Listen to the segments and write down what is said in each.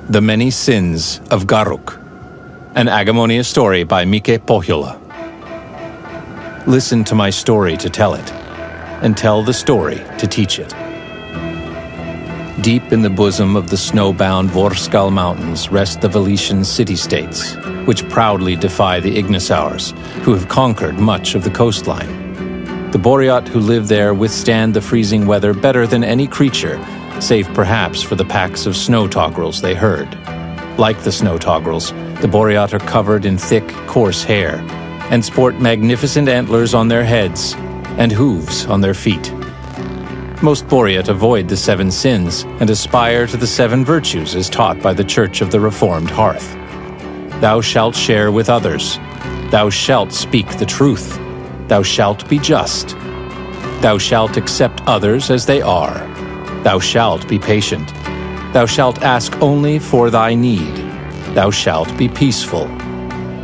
The Many Sins of Garuk, an Agemonia story by Pohjola. Listen to my story to tell it, and tell the story to teach it. Deep in the bosom of the snow-bound Vorskal Mountains rest the Valetian city-states, which proudly defy the Ignisaurs, who have conquered much of the coastline. The Boreat who live there withstand the freezing weather better than any creature, save perhaps for the packs of snow togrels they herd. Like the snow togrels, the Boreat are covered in thick, coarse hair, and sport magnificent antlers on their heads and hooves on their feet. Most Boreat avoid the 7 sins and aspire to the 7 virtues as taught by the Church of the Reformed Hearth. Thou shalt share with others. Thou shalt speak the truth. Thou shalt be just. Thou shalt accept others as they are. Thou shalt be patient. Thou shalt ask only for thy need. Thou shalt be peaceful.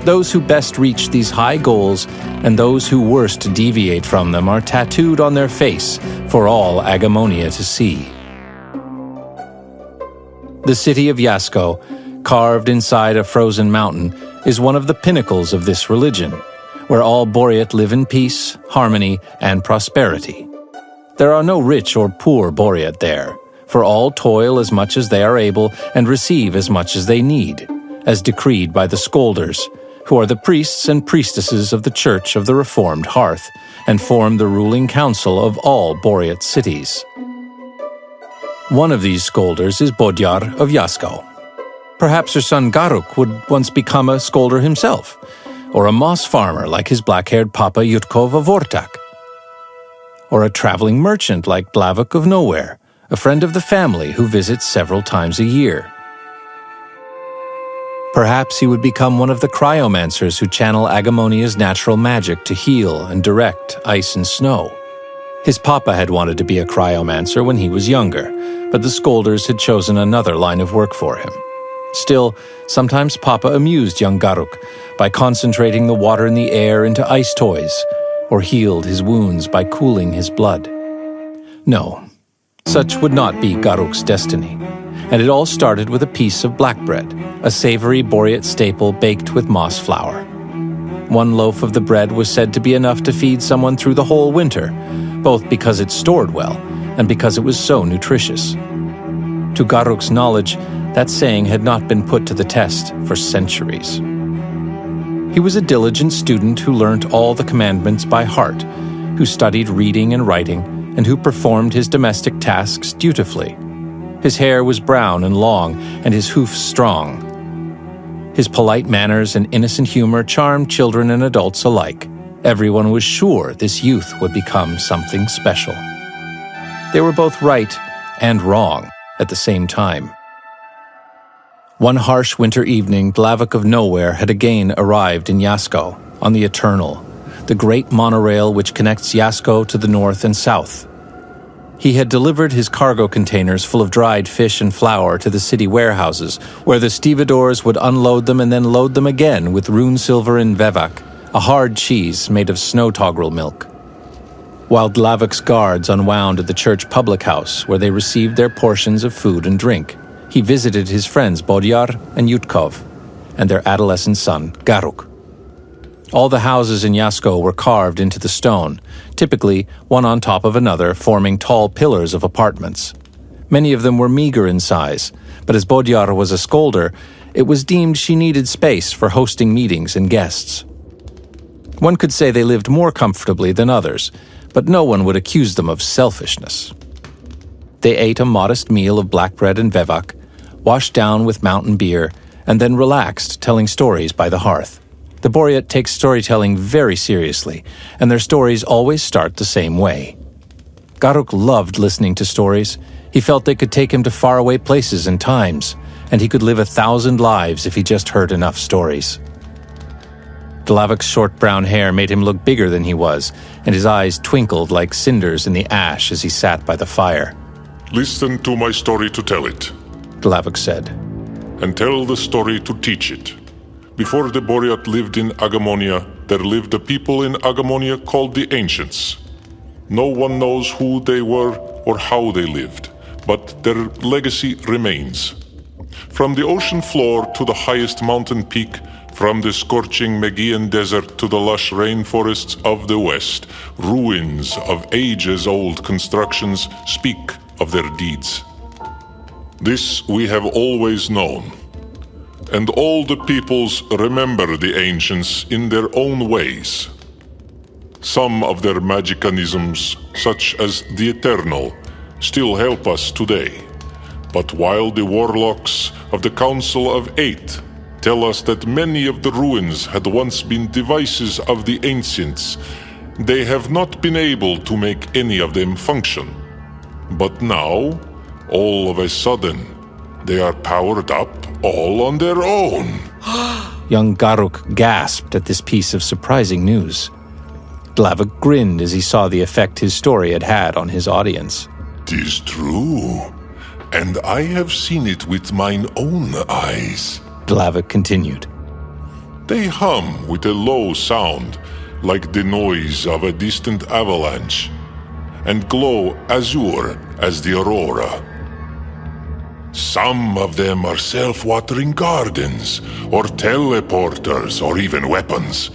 Those who best reach these high goals and those who worst deviate from them are tattooed on their face for all Agemonia to see. The city of Yasco, carved inside a frozen mountain, is one of the pinnacles of this religion, where all Boreat live in peace, harmony, and prosperity. There are no rich or poor Boreat there, for all toil as much as they are able and receive as much as they need, as decreed by the Scolders, who are the priests and priestesses of the Church of the Reformed Hearth, and form the ruling council of all Boreat cities. One of these Scolders is Bodjar of Yasco. Perhaps her son Garuk would once become a Scolder himself, or a moss farmer like his black-haired papa Jutkov of Vortak, or a traveling merchant like Glavoc of Nowhere, a friend of the family who visits several times a year. Perhaps he would become one of the cryomancers who channel Agemonia's natural magic to heal and direct ice and snow. His papa had wanted to be a cryomancer when he was younger, but the Scolders had chosen another line of work for him. Still, sometimes papa amused young Garuk by concentrating the water in the air into ice toys, or healed his wounds by cooling his blood. No, such would not be Garuk's destiny, and it all started with a piece of black bread, a savory Boreat staple baked with moss flour. One loaf of the bread was said to be enough to feed someone through the whole winter, both because it stored well and because it was so nutritious. To Garuk's knowledge, that saying had not been put to the test for centuries. He was a diligent student who learnt all the commandments by heart, who studied reading and writing, and who performed his domestic tasks dutifully. His hair was brown and long, and his hoofs strong. His polite manners and innocent humor charmed children and adults alike. Everyone was sure this youth would become something special. They were both right and wrong at the same time. One harsh winter evening, Glavoc of Nowhere had again arrived in Yasco, on the Eternal, the great monorail which connects Yasco to the north and south. He had delivered his cargo containers full of dried fish and flour to the city warehouses, where the stevedores would unload them and then load them again with rune silver and vevac, a hard cheese made of snow togrel milk. While Glavoc's guards unwound at the church public house, where they received their portions of food and drink, he visited his friends Bodjar and Jutkov, and their adolescent son, Garuk. All the houses in Yasco were carved into the stone, typically one on top of another, forming tall pillars of apartments. Many of them were meager in size, but as Bodjar was a Scolder, it was deemed she needed space for hosting meetings and guests. One could say they lived more comfortably than others, but no one would accuse them of selfishness. They ate a modest meal of black bread and vevac, washed down with mountain beer, and then relaxed, telling stories by the hearth. The Boreat takes storytelling very seriously, and their stories always start the same way. Garuk loved listening to stories. He felt they could take him to faraway places and times, and he could live 1,000 lives if he just heard enough stories. Glavoc's short brown hair made him look bigger than he was, and his eyes twinkled like cinders in the ash as he sat by the fire. "Listen to my story to tell it," Glavoc said. "and tell the story to teach it. Before the Boreat lived in Agemonia, there lived a people in Agemonia called the Ancients. No one knows who they were or how they lived, but their legacy remains. From the ocean floor to the highest mountain peak, from the scorching Megian desert to the lush rainforests of the west, ruins of ages-old constructions speak of their deeds. This we have always known, and all the peoples remember the ancients in their own ways. Some of their magicanisms, such as the Eternal, still help us today. But while the warlocks of the Council of Eight tell us that many of the ruins had once been devices of the ancients, they have not been able to make any of them function. But now, all of a sudden, they are powered up all on their own. Young Garuk gasped at this piece of surprising news. Glavoc grinned as he saw the effect his story had had on his audience. "'Tis true, and I have seen it with mine own eyes," Glavoc continued. "They hum with a low sound, like the noise of a distant avalanche, and glow azure as the aurora. Some of them are self-watering gardens, or teleporters, or even weapons.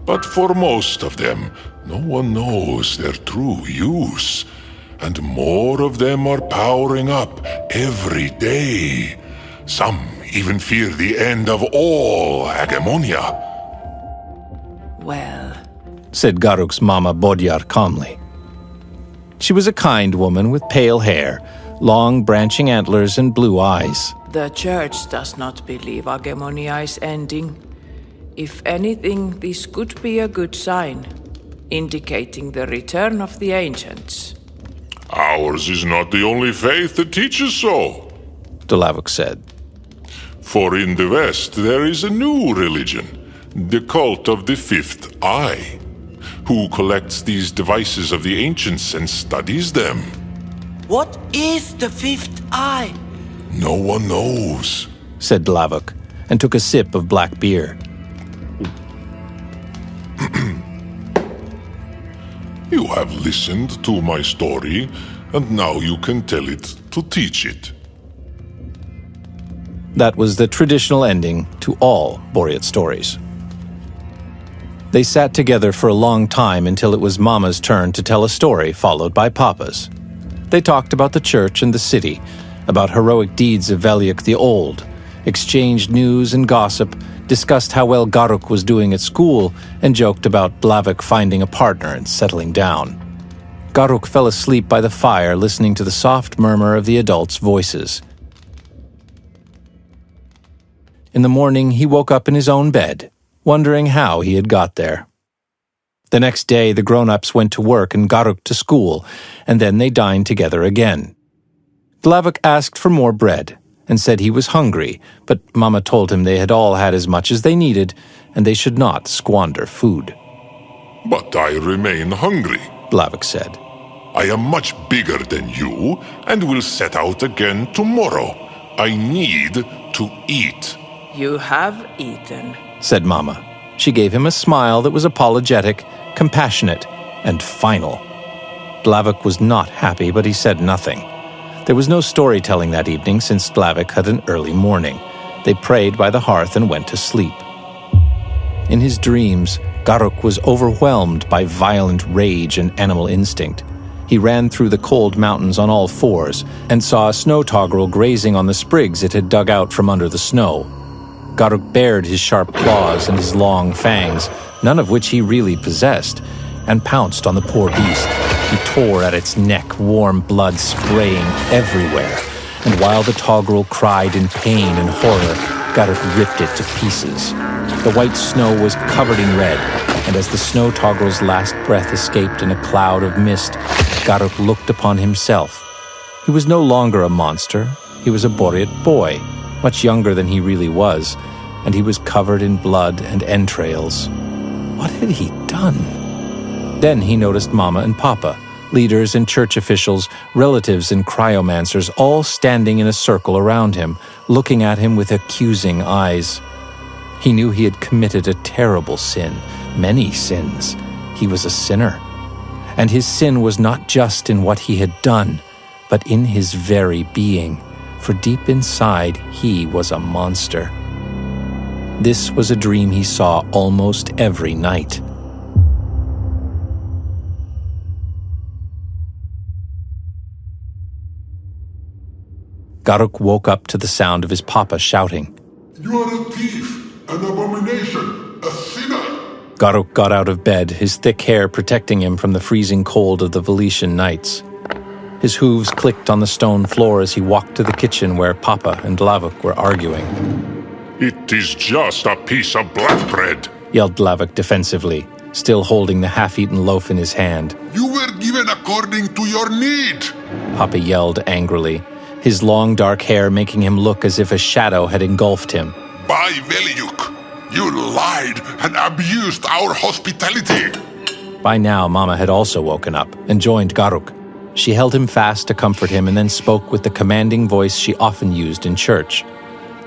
But for most of them, no one knows their true use, and more of them are powering up every day. Some even fear the end of all Agemonia." "Well," said Garuk's mama Bodjar calmly. She was a kind woman with pale hair, long branching antlers and blue eyes. "the church does not believe Agemonia is ending. If anything, this could be a good sign, indicating the return of the ancients." "Ours is not the only faith that teaches so," Glavoc said. "For in the West there is a new religion, the cult of the Fifth Eye, who collects these devices of the ancients and studies them." What is the fifth eye? "No one knows," said Glavoc, and took a sip of black beer. "You have listened to my story, and now you can tell it to teach it." That was the traditional ending to all Boreat stories. They sat together for a long time until it was Mama's turn to tell a story, followed by Papa's. They talked about the church and the city, about heroic deeds of Veliuk the Old, exchanged news and gossip, discussed how well Garuk was doing at school, and joked about Glavoc finding a partner and settling down. Garuk fell asleep by the fire, listening to the soft murmur of the adults' voices. In the morning, he woke up in his own bed, wondering how he had got there. The next day, the grown-ups went to work and Garuk to school, and then they dined together again. Glavoc asked for more bread and said he was hungry, but Mama told him they had all had as much as they needed, and they should not squander food. "But I remain hungry," Glavoc said. "I am much bigger than you, and will set out again tomorrow. I need to eat." "You have eaten," said Mama. She gave him a smile that was apologetic, compassionate, and final. Glavoc was not happy, but he said nothing. There was no storytelling that evening since Glavoc had an early morning. They prayed by the hearth and went to sleep. In his dreams, Garuk was overwhelmed by violent rage and animal instinct. He ran through the cold mountains on all fours and saw a snow togrel grazing on the sprigs it had dug out from under the snow. Garuk bared his sharp claws and his long fangs, none of which he really possessed, and pounced on the poor beast. He tore at its neck, warm blood spraying everywhere, and while the togrel cried in pain and horror, Garuk ripped it to pieces. The white snow was covered in red, and as the snow togrel's last breath escaped in a cloud of mist, Garuk looked upon himself. He was no longer a monster. He was a Boreat boy, much younger than he really was, and he was covered in blood and entrails. What had he done? Then he noticed Mama and Papa, leaders and church officials, relatives and cryomancers, all standing in a circle around him, looking at him with accusing eyes. He knew he had committed a terrible sin, many sins. He was a sinner. And his sin was not just in what he had done, but in his very being. for deep inside he was a monster. This was a dream he saw almost every night. Garuk woke up to the sound of his papa shouting. You are a thief, an abomination, a sinner! Garuk got out of bed, his thick hair protecting him from the freezing cold of the Valetian nights. His hooves clicked on the stone floor as he walked to the kitchen where Papa and Glavoc were arguing. It is just a piece of black bread, yelled Glavoc defensively, still holding the half-eaten loaf in his hand. You were given according to your need! Papa yelled angrily, his long dark hair making him look as if a shadow had engulfed him. By Veliuk, you lied and abused our hospitality! By now, Mama had also woken up and joined Garuk. She held him fast to comfort him and then spoke with the commanding voice she often used in church.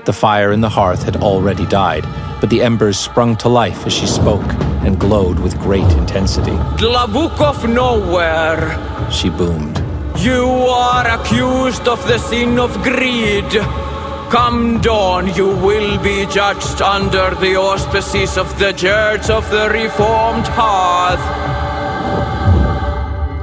The fire in the hearth had already died, but the embers sprung to life as she spoke and glowed with great intensity. Glavoc of nowhere, she boomed. You are accused of the sin of greed. Come dawn, you will be judged under the auspices of the Church of the Reformed Hearth.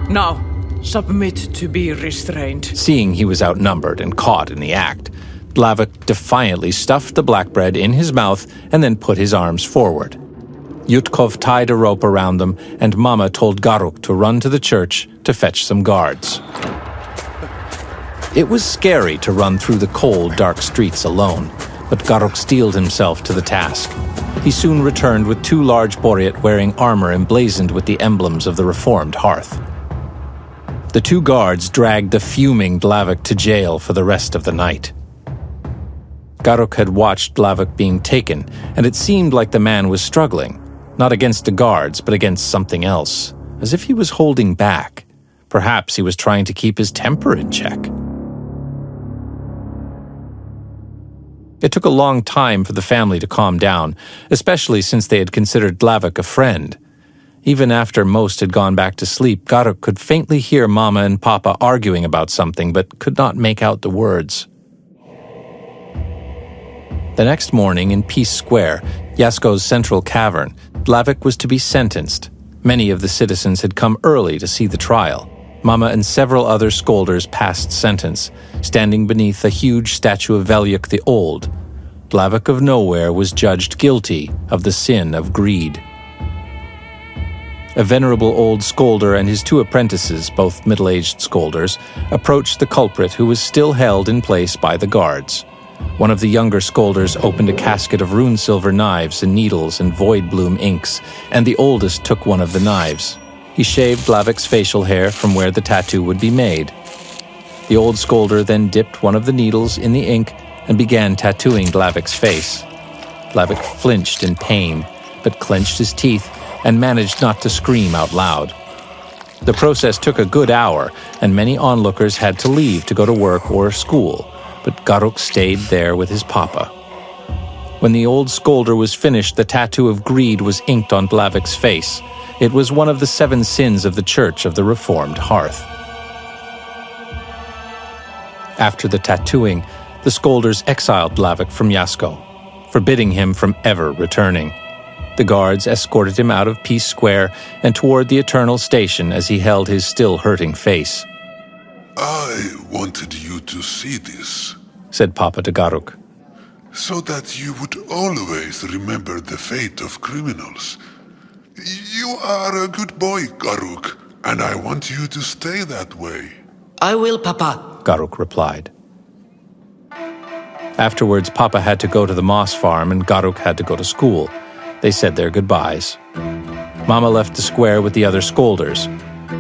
Now, submit to be restrained. Seeing he was outnumbered and caught in the act, Glavoc defiantly stuffed the black bread in his mouth and then put his arms forward. Yutkov tied a rope around them, and Mama told Garuk to run to the church to fetch some guards. It was scary to run through the cold, dark streets alone, but Garuk steeled himself to the task. He soon returned with 2 large Boreat wearing armor emblazoned with the emblems of the Reformed Hearth. The 2 guards dragged the fuming Glavoc to jail for the rest of the night. Garuk had watched Glavoc being taken, and it seemed like the man was struggling, not against the guards, but against something else, as if he was holding back. Perhaps he was trying to keep his temper in check. It took a long time for the family to calm down, especially since they had considered Glavoc a friend. Even after most had gone back to sleep, Garuk could faintly hear Mama and Papa arguing about something, but could not make out the words. The next morning in Peace Square, Yasco's central cavern, Glavoc was to be sentenced. Many of the citizens had come early to see the trial. Mama and several other scolders passed sentence, standing beneath a huge statue of Veliuk the Old. Glavoc of Nowhere was judged guilty of the sin of greed. A venerable old scolder and his 2 apprentices, both middle-aged scolders, approached the culprit who was still held in place by the guards. One of the younger scolders opened a casket of rune-silver knives and needles and void-bloom inks, and the oldest took one of the knives. He shaved Glavoc's facial hair from where the tattoo would be made. The old scolder then dipped one of the needles in the ink and began tattooing Glavoc's face. Glavoc flinched in pain, but clenched his teeth and managed not to scream out loud. The process took a good hour, and many onlookers had to leave to go to work or school, but Garuk stayed there with his papa. When the old scolder was finished, the tattoo of greed was inked on Glavoc's face. It was one of the 7 sins of the Church of the Reformed Hearth. After the tattooing, the scolders exiled Glavoc from Yasco, forbidding him from ever returning. The guards escorted him out of Peace Square and toward the Eternal Station as he held his still hurting face. I wanted you to see this, said Papa to Garuk, so that you would always remember the fate of criminals. You are a good boy, Garuk, and I want you to stay that way. I will, Papa, Garuk replied. Afterwards, Papa had to go to the moss farm and Garuk had to go to school. They said their goodbyes. Mama left the square with the other scolders.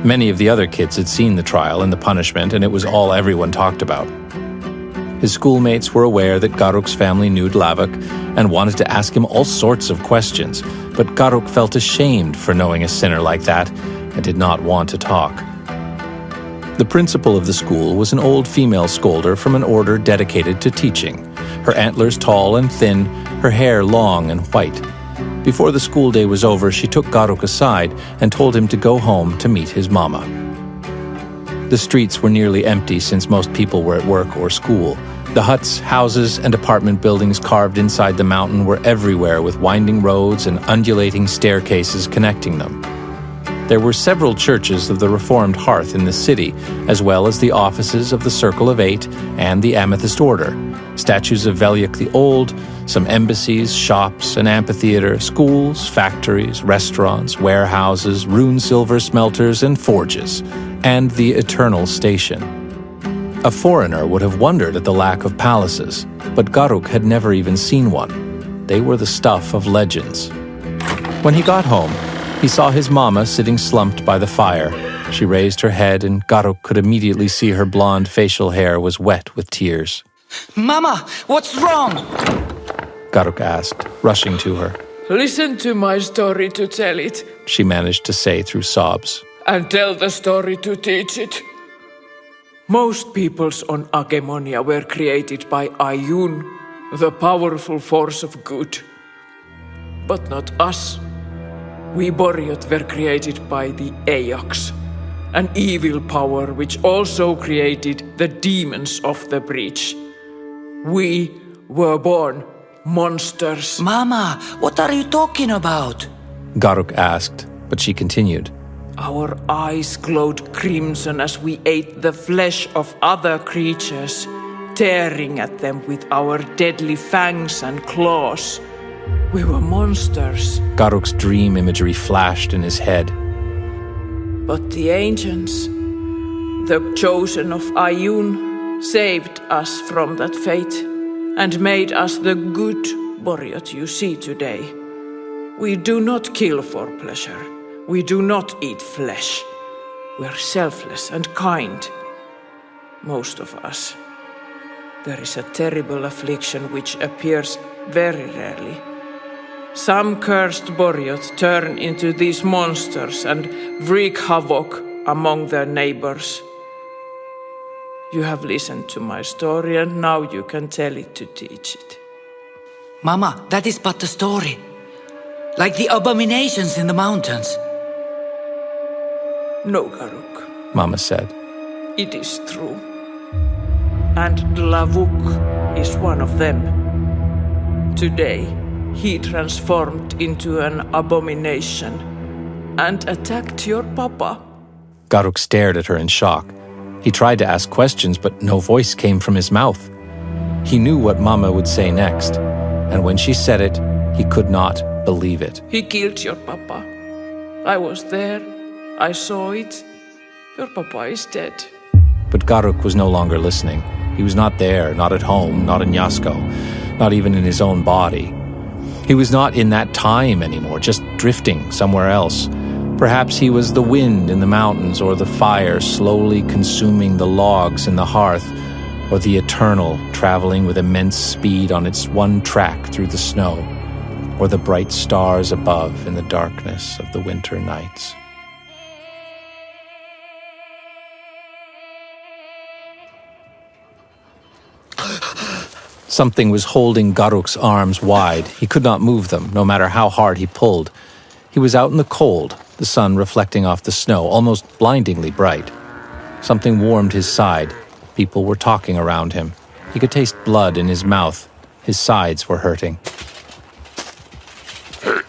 Many of the other kids had seen the trial and the punishment, and it was all everyone talked about. His schoolmates were aware that Garuk's family knew Glavoc and wanted to ask him all sorts of questions, but Garuk felt ashamed for knowing a sinner like that and did not want to talk. The principal of the school was an old female scolder from an order dedicated to teaching, her antlers tall and thin, her hair long and white. Before the school day was over, she took Garuk aside and told him to go home to meet his mama. The streets were nearly empty since most people were at work or school, The huts, houses, and apartment buildings carved inside the mountain were everywhere with winding roads and undulating staircases connecting them. There were several churches of the Reformed Hearth in the city, as well as the offices of the Circle of Eight and the Amethyst Order, statues of Velyuk the Old, some embassies, shops, an amphitheater, schools, factories, restaurants, warehouses, rune silver smelters, and forges, and the Eternal Station. A foreigner would have wondered at the lack of palaces, but Garuk had never even seen one. They were the stuff of legends. When he got home, he saw his mama sitting slumped by the fire. She raised her head, and Garuk could immediately see her blonde facial hair was wet with tears. Mama, what's wrong? Garuk asked, rushing to her. Listen to my story to tell it, She managed to say through sobs. and tell the story to teach it. Most peoples on Agemonia were created by Ayun, the powerful force of good. But not us. We Boreot were created by the Ajax, an evil power which also created the demons of the breach. We were born monsters. Mama, what are you talking about? Garuk asked, but she continued. Our eyes glowed crimson as we ate the flesh of other creatures, tearing at them with our deadly fangs and claws. We were monsters. Garuk's dream imagery flashed in his head. But the ancients, the chosen of Ayun, saved us from that fate and made us the good Boreot you see today. We do not kill for pleasure. We do not eat flesh. We're selfless and kind. Most of us. There is a terrible affliction which appears very rarely. Some cursed Boreot turn into these monsters and wreak havoc among their neighbors. You have listened to my story and now you can tell it to teach it. Mama, that is but a story. Like the abominations in the mountains. No, Garuk. Mama said. It is true. And Glavoc is one of them. Today, he transformed into an abomination and attacked your papa. Garuk stared at her in shock. He tried to ask questions, but no voice came from his mouth. He knew what Mama would say next, and when she said it, he could not believe it. He killed your papa. I was there. I saw it. Your papa is dead. But Garuk was no longer listening. He was not there, not at home, not in Yasco, not even in his own body. He was not in that time anymore, just drifting somewhere else. Perhaps he was the wind in the mountains, or the fire slowly consuming the logs in the hearth, or the Eternal traveling with immense speed on its one track through the snow, or the bright stars above in the darkness of the winter nights. Something was holding Garuk's arms wide. He could not move them, no matter how hard he pulled. He was out in the cold, the sun reflecting off the snow, almost blindingly bright. Something warmed his side. People were talking around him. He could taste blood in his mouth. His sides were hurting. Hey,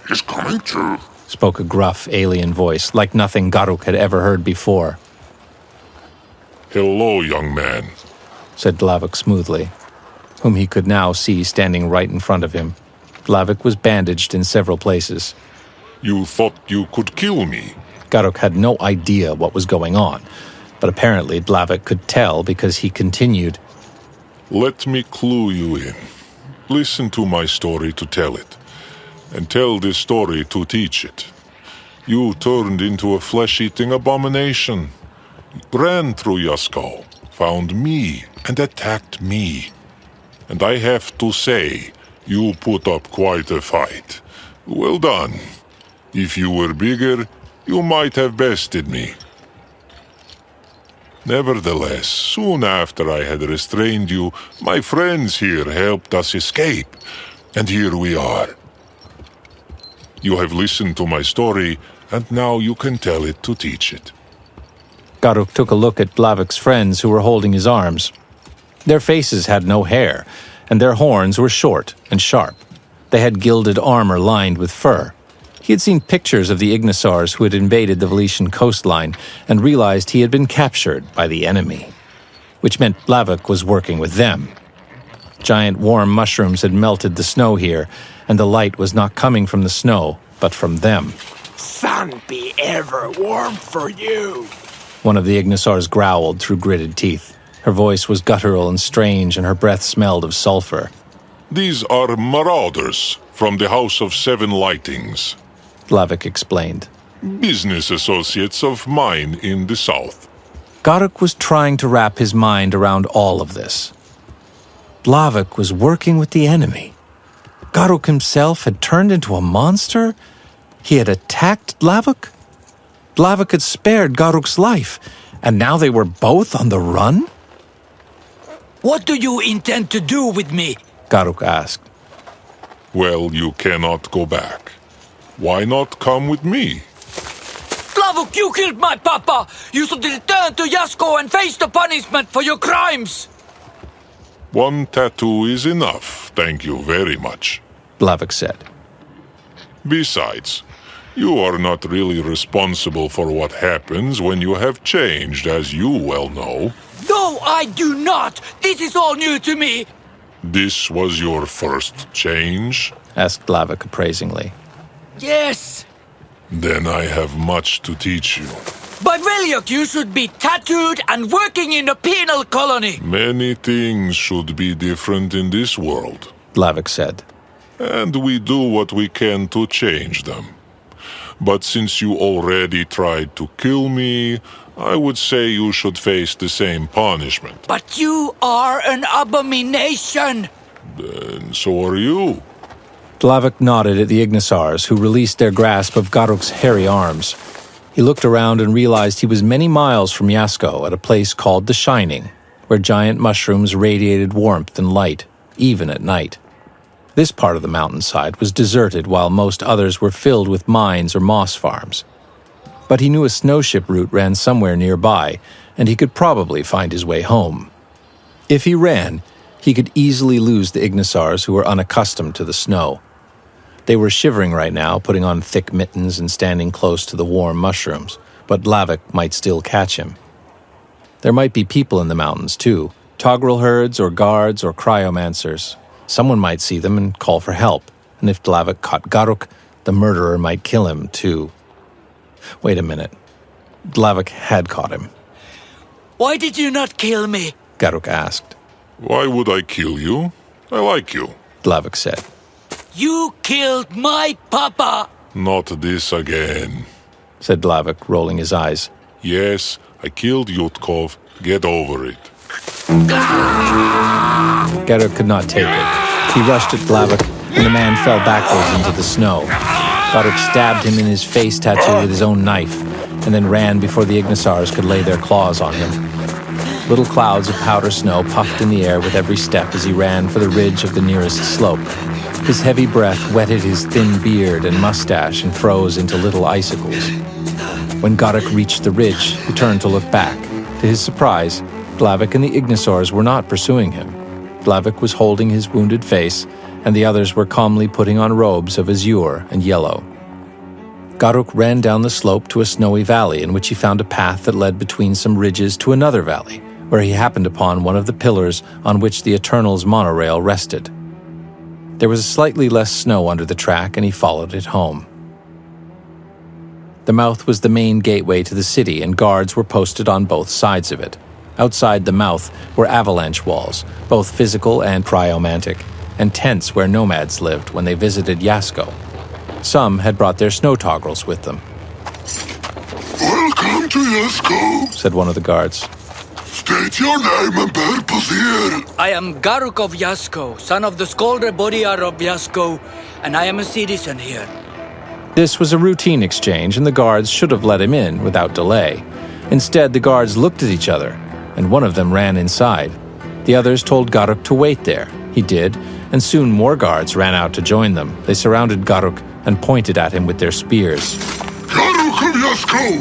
he's coming too. Spoke a gruff alien voice, like nothing Garuk had ever heard before. Hello, young man. Said Glavoc smoothly, whom he could now see standing right in front of him. Glavoc was bandaged in several places. You thought you could kill me? Garuk had no idea what was going on, but apparently Glavoc could tell because he continued. Let me clue you in. Listen to my story to tell it, and tell this story to teach it. You turned into a flesh-eating abomination, ran through Yasco, found me, and attacked me. And I have to say, you put up quite a fight. Well done. If you were bigger, you might have bested me. Nevertheless, soon after I had restrained you, my friends here helped us escape, and here we are. You have listened to my story, and now you can tell it to teach it. Garuk took a look at Glavoc's friends who were holding his arms. Their faces had no hair, and their horns were short and sharp. They had gilded armor lined with fur. He had seen pictures of the Ignisars who had invaded the Valetian coastline and realized he had been captured by the enemy, which meant Glavoc was working with them. Giant warm mushrooms had melted the snow here, and the light was not coming from the snow, but from them. Sun be ever warm for you. One of the Ignisars growled through gritted teeth. Her voice was guttural and strange, and her breath smelled of sulfur. These are marauders from the House of Seven Lightings. Glavoc explained. Business associates of mine in the south. Garuk was trying to wrap his mind around all of this. Glavoc was working with the enemy. Garuk himself had turned into a monster? He had attacked Glavoc? Glavoc had spared Garuk's life, and now they were both on the run? What do you intend to do with me? Garuk asked. Well, you cannot go back. Why not come with me? Glavoc, you killed my papa! You should return to Yasco and face the punishment for your crimes! One tattoo is enough, thank you very much. Glavoc said. Besides, you are not really responsible for what happens when you have changed, as you well know. No, I do not! This is all new to me! This was your first change? Asked Glavoc appraisingly. Yes! Then I have much to teach you. By Veliok, you should be tattooed and working in a penal colony! Many things should be different in this world. Glavoc said. And we do what we can to change them. But since you already tried to kill me, I would say you should face the same punishment. But you are an abomination! Then so are you. Glavoc nodded at the Ignisars, who released their grasp of Garuk's hairy arms. He looked around and realized he was many miles from Yasco at a place called The Shining, where giant mushrooms radiated warmth and light, even at night. This part of the mountainside was deserted while most others were filled with mines or moss farms. But he knew a snowship route ran somewhere nearby, and he could probably find his way home. If he ran, he could easily lose the Ignisars who were unaccustomed to the snow. They were shivering right now, putting on thick mittens and standing close to the warm mushrooms, but Glavoc might still catch him. There might be people in the mountains, too, togrel herds or guards or cryomancers. Someone might see them and call for help, and if Glavoc caught Garuk, the murderer might kill him, too. Wait a minute. Glavoc had caught him. Why did you not kill me? Garuk asked. Why would I kill you? I like you. Glavoc said. You killed my papa! Not this again, said Glavoc, rolling his eyes. Yes, I killed Yutkov. Get over it. Garuk could not take it. He rushed at Glavoc, and the man fell backwards into the snow. Garuk stabbed him in his face tattoo with his own knife, and then ran before the Ignisars could lay their claws on him. Little clouds of powder snow puffed in the air with every step as he ran for the ridge of the nearest slope. His heavy breath wetted his thin beard and mustache and froze into little icicles. When Garuk reached the ridge, he turned to look back. To his surprise, Glavoc and the Ignisars were not pursuing him. Glavoc was holding his wounded face, and the others were calmly putting on robes of azure and yellow. Garuk ran down the slope to a snowy valley in which he found a path that led between some ridges to another valley, where he happened upon one of the pillars on which the Eternal's monorail rested. There was slightly less snow under the track, and he followed it home. The mouth was the main gateway to the city, and guards were posted on both sides of it. Outside the mouth were avalanche walls, both physical and cryomantic, and tents where nomads lived when they visited Yasco. Some had brought their snow togrels with them. Welcome to Yasco, said one of the guards. State your name and purpose here. I am Garuk of Yasco, son of the Skolder Bodyar of Yasco, and I am a citizen here. This was a routine exchange, and the guards should have let him in without delay. Instead, the guards looked at each other, and one of them ran inside. The others told Garuk to wait there. He did, and soon more guards ran out to join them. They surrounded Garuk and pointed at him with their spears. Garuk of Yasco,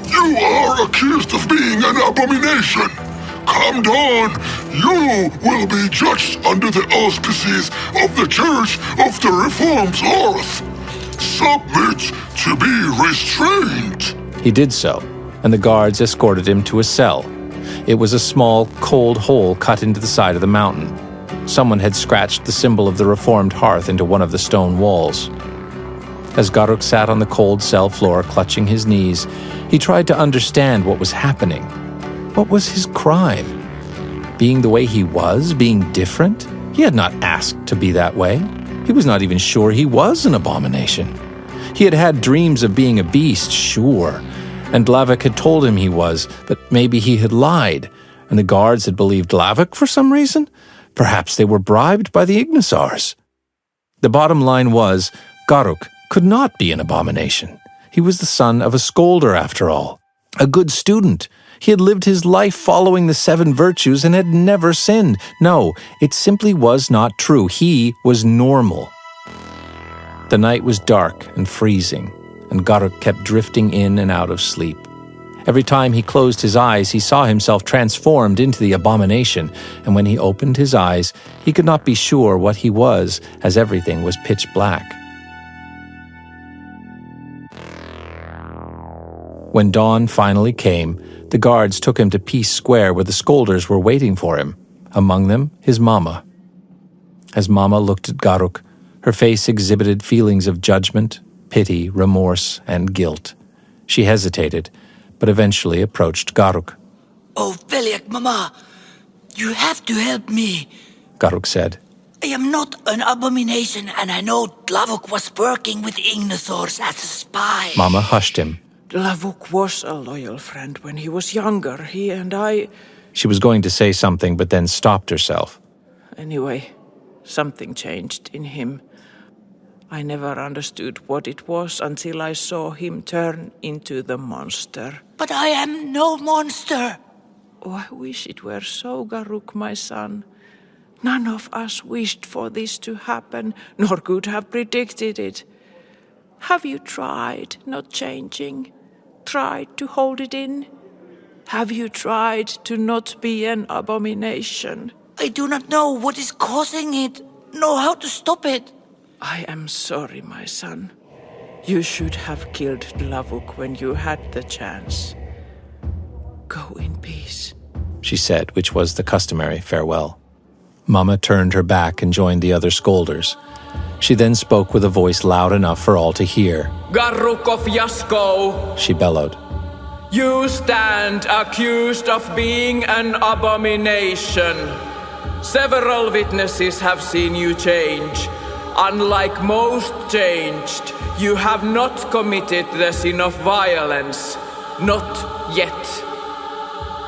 you are accused of being an abomination. Come dawn, you will be judged under the auspices of the Church of the Reformed Hearth. Submit to be restrained. He did so, and the guards escorted him to a cell. It was a small, cold hole cut into the side of the mountain. Someone had scratched the symbol of the Reformed Hearth into one of the stone walls. As Garuk sat on the cold cell floor clutching his knees, he tried to understand what was happening. What was his crime? Being the way he was? Being different? He had not asked to be that way. He was not even sure he was an abomination. He had had dreams of being a beast, sure, and Glavoc had told him he was, but maybe he had lied, and the guards had believed Glavoc for some reason? Perhaps they were bribed by the Ignisars. The bottom line was, Garuk could not be an abomination. He was the son of a scolder, after all. A good student. He had lived his life following the 7 virtues and had never sinned. No, it simply was not true. He was normal. The night was dark and freezing, and Garuk kept drifting in and out of sleep. Every time he closed his eyes, he saw himself transformed into the abomination, and when he opened his eyes, he could not be sure what he was, as everything was pitch black. When dawn finally came, the guards took him to Peace Square where the scolders were waiting for him, among them his mama. As Mama looked at Garuk, her face exhibited feelings of judgment, pity, remorse, and guilt. She hesitated, but eventually approached Garuk. Oh, Veljak Mama, you have to help me. Garuk said. I am not an abomination, and I know Glavoc was working with Ignisors as a spy. Mama hushed him. Glavoc was a loyal friend when he was younger. He and I... She was going to say something, but then stopped herself. Anyway, something changed in him. I never understood what it was until I saw him turn into the monster. But I am no monster. Oh, I wish it were so, Garuk, my son. None of us wished for this to happen, nor could have predicted it. Have you tried not changing? Tried to hold it in? Have you tried to not be an abomination? I do not know what is causing it, nor how to stop it. I am sorry, my son. You should have killed Glavoc when you had the chance. Go in peace, she said, which was the customary farewell. Mama turned her back and joined the other scolders. She then spoke with a voice loud enough for all to hear. Garuk of Yasco, she bellowed. You stand accused of being an abomination. Several witnesses have seen you change. Unlike most changed, you have not committed the sin of violence. Not yet.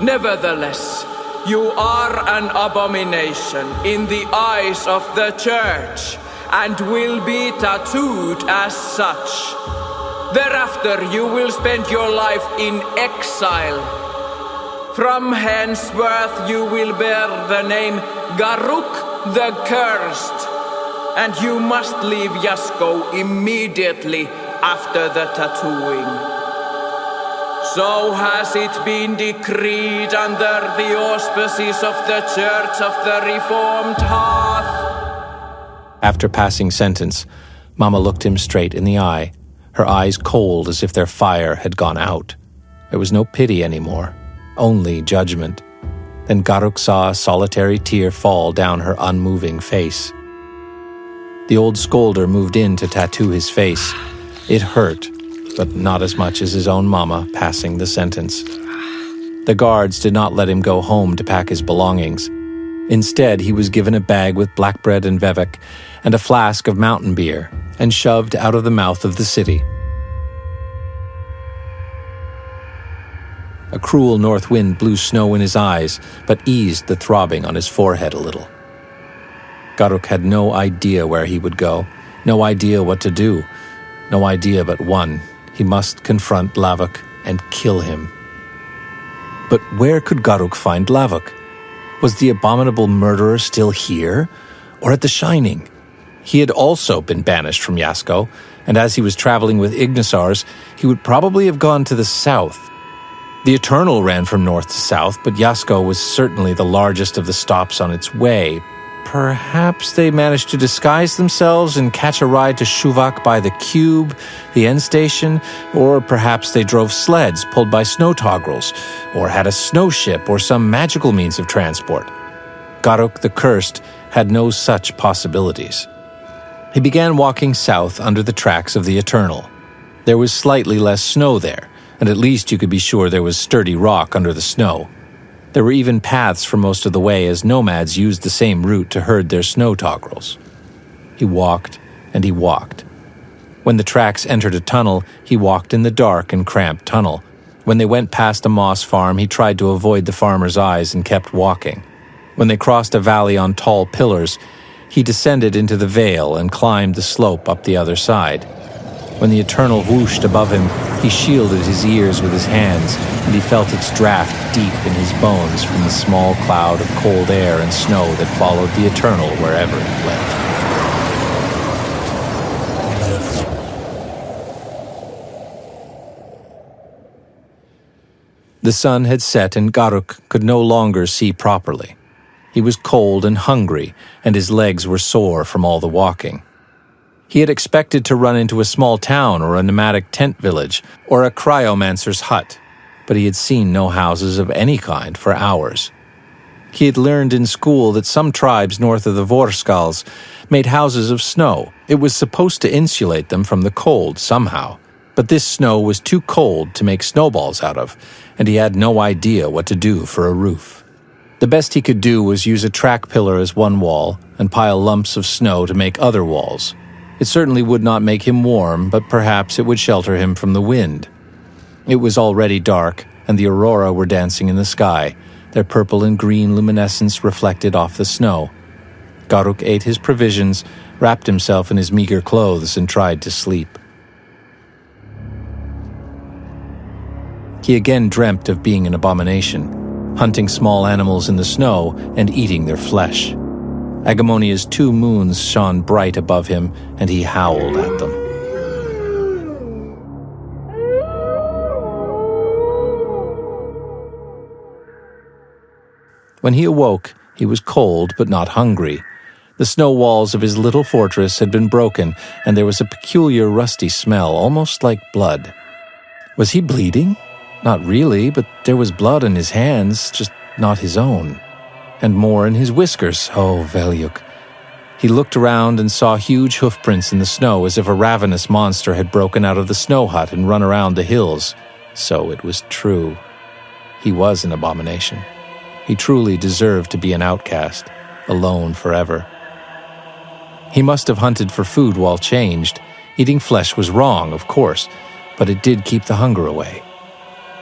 Nevertheless, you are an abomination in the eyes of the Church, and will be tattooed as such. Thereafter you will spend your life in exile. From henceforth you will bear the name Garuk the Cursed, and you must leave Yasco immediately after the tattooing. So has it been decreed under the auspices of the Church of the Reformed Hearth. After passing sentence, Mama looked him straight in the eye, her eyes cold as if their fire had gone out. There was no pity anymore, only judgment. Then Garuk saw a solitary tear fall down her unmoving face. The old scolder moved in to tattoo his face. It hurt, but not as much as his own mama passing the sentence. The guards did not let him go home to pack his belongings. Instead, he was given a bag with black bread and vevek and a flask of mountain beer and shoved out of the mouth of the city. A cruel north wind blew snow in his eyes, but eased the throbbing on his forehead a little. Garuk had no idea where he would go, no idea what to do, no idea but one. He must confront Glavoc and kill him. But where could Garuk find Glavoc? Was the abominable murderer still here, or at the Shining? He had also been banished from Yasco, and as he was traveling with Ignisars, he would probably have gone to the south. The Eternal ran from north to south, but Yasco was certainly the largest of the stops on its way. Perhaps they managed to disguise themselves and catch a ride to Shuvak by the Cube, the end station, or perhaps they drove sleds pulled by snow togrels, or had a snow ship or some magical means of transport. Garuk the Cursed had no such possibilities. He began walking south under the tracks of the Eternal. There was slightly less snow there, and at least you could be sure there was sturdy rock under the snow. There were even paths for most of the way, as nomads used the same route to herd their snow togrels. He walked, and he walked. When the tracks entered a tunnel, he walked in the dark and cramped tunnel. When they went past a moss farm, he tried to avoid the farmer's eyes and kept walking. When they crossed a valley on tall pillars, he descended into the vale and climbed the slope up the other side. When the Eternal whooshed above him, he shielded his ears with his hands, and he felt its draft deep in his bones from the small cloud of cold air and snow that followed the Eternal wherever it went. The sun had set and Garuk could no longer see properly. He was cold and hungry, and his legs were sore from all the walking. He had expected to run into a small town or a nomadic tent village or a cryomancer's hut, but he had seen no houses of any kind for hours. He had learned in school that some tribes north of the Vorskals made houses of snow. It was supposed to insulate them from the cold somehow, but this snow was too cold to make snowballs out of, and he had no idea what to do for a roof. The best he could do was use a track pillar as one wall and pile lumps of snow to make other walls. It certainly would not make him warm, but perhaps it would shelter him from the wind. It was already dark, and the aurora were dancing in the sky, their purple and green luminescence reflected off the snow. Garuk ate his provisions, wrapped himself in his meager clothes, and tried to sleep. He again dreamt of being an abomination, hunting small animals in the snow and eating their flesh. Agemonia's 2 moons shone bright above him, and he howled at them. When he awoke, he was cold but not hungry. The snow walls of his little fortress had been broken, and there was a peculiar rusty smell, almost like blood. Was he bleeding? Not really, but there was blood in his hands, just not his own. And more in his whiskers, oh, Velyuk. He looked around and saw huge hoofprints in the snow as if a ravenous monster had broken out of the snow hut and run around the hills. So it was true. He was an abomination. He truly deserved to be an outcast, alone forever. He must have hunted for food while changed. Eating flesh was wrong, of course, but it did keep the hunger away.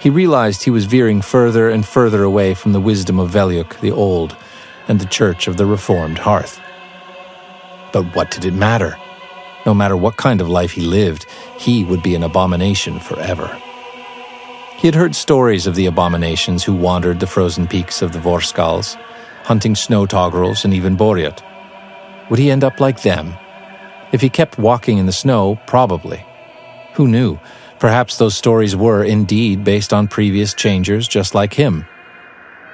He realized he was veering further and further away from the wisdom of Velyuk the Old and the Church of the Reformed Hearth. But what did it matter? No matter what kind of life he lived, he would be an abomination forever. He had heard stories of the abominations who wandered the frozen peaks of the Vorskals, hunting snow togrels and even boryat. Would he end up like them? If he kept walking in the snow, probably. Who knew? Perhaps those stories were indeed based on previous changers just like him.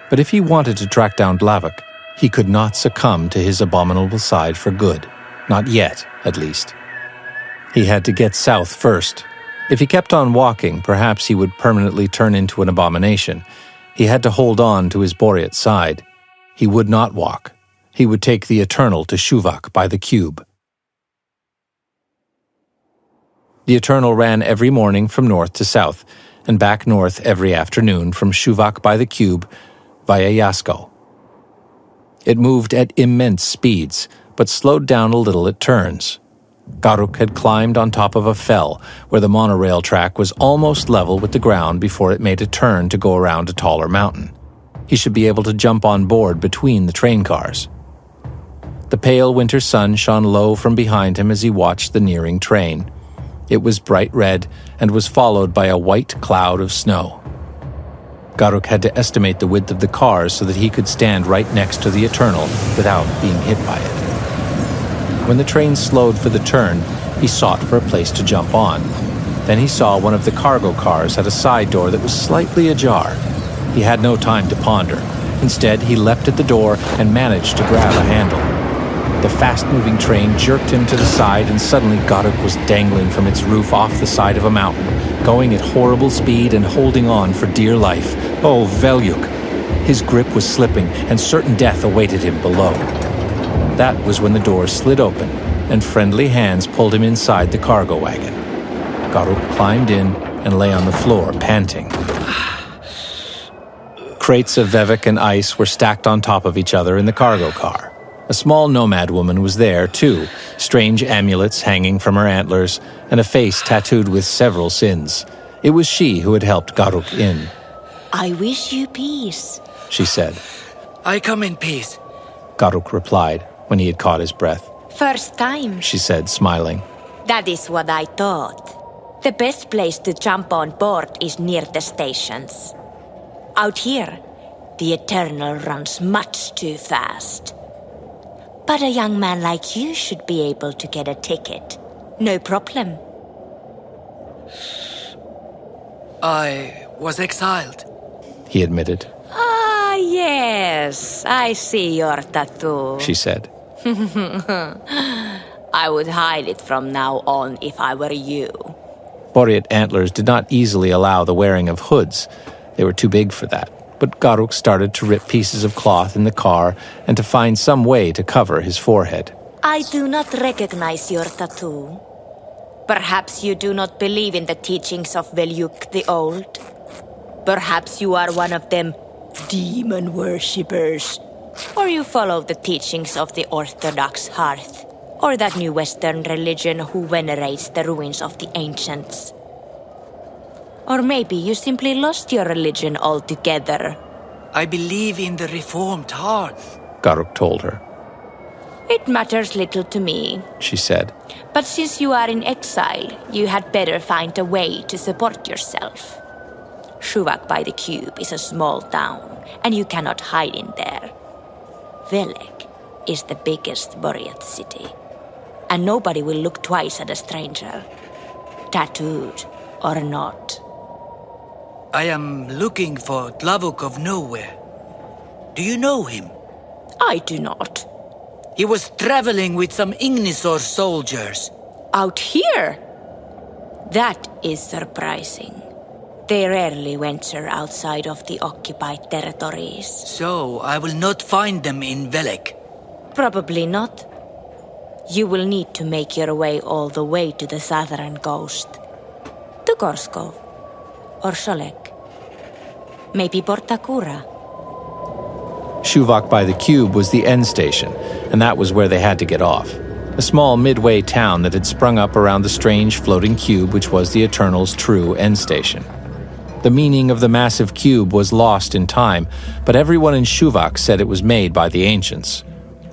But if he wanted to track down Glavoc, he could not succumb to his abominable side for good. Not yet, at least. He had to get south first. If he kept on walking, perhaps he would permanently turn into an abomination. He had to hold on to his boryat side. He would not walk. He would take the Eternal to Shuvak by the Cube. The Eternal ran every morning from north to south, and back north every afternoon from Shuvak by the Cube via Yasco. It moved at immense speeds, but slowed down a little at turns. Garuk had climbed on top of a fell, where the monorail track was almost level with the ground before it made a turn to go around a taller mountain. He should be able to jump on board between the train cars. The pale winter sun shone low from behind him as he watched the nearing train. It was bright red and was followed by a white cloud of snow. Garuk had to estimate the width of the cars so that he could stand right next to the Eternal without being hit by it. When the train slowed for the turn, he sought for a place to jump on. Then he saw one of the cargo cars at a side door that was slightly ajar. He had no time to ponder. Instead, he leapt at the door and managed to grab a handle. The fast-moving train jerked him to the side, and suddenly Garuk was dangling from its roof off the side of a mountain, going at horrible speed and holding on for dear life. Oh, Veljuk! His grip was slipping, and certain death awaited him below. That was when the door slid open, and friendly hands pulled him inside the cargo wagon. Garuk climbed in and lay on the floor, panting. Crates of Vevik and ice were stacked on top of each other in the cargo car. A small nomad woman was there, too, strange amulets hanging from her antlers, and a face tattooed with several sins. It was she who had helped Garuk in. I wish you peace, she said. I come in peace. Garuk replied when he had caught his breath. First time, She said, smiling. That is what I thought. The best place to jump on board is near the stations. Out here, the Eternal runs much too fast. But a young man like you should be able to get a ticket. No problem. I was exiled. He admitted. Ah, yes. I see your tattoo. She said. I would hide it from now on if I were you. Boreat antlers did not easily allow the wearing of hoods. They were too big for that. But Garuk started to rip pieces of cloth in the car and to find some way to cover his forehead. I do not recognize your tattoo. Perhaps you do not believe in the teachings of Veljuk the Old. Perhaps you are one of them demon worshippers. Or you follow the teachings of the Orthodox Hearth, or that new Western religion who venerates the ruins of the ancients. Or maybe you simply lost your religion altogether. I believe in the Reformed Hearth. Garuk told her. It matters little to me. She said. But since you are in exile, you had better find a way to support yourself. Shuvak by the Cube is a small town, and you cannot hide in there. Velek is the biggest Boreat city, and nobody will look twice at a stranger, tattooed or not. I am looking for Glavoc of Nowhere. Do you know him? I do not. He was traveling with some Ignisor soldiers. Out here? That is surprising. They rarely venture outside of the occupied territories. So I will not find them in Velek. Probably not. You will need to make your way all the way to the southern coast. To Korskov. Or Sholek. Maybe Portakura. Shuvak by the Cube was the end station, and that was where they had to get off. A small midway town that had sprung up around the strange floating cube which was the Eternal's true end station. The meaning of the massive cube was lost in time, but everyone in Shuvak said it was made by the ancients.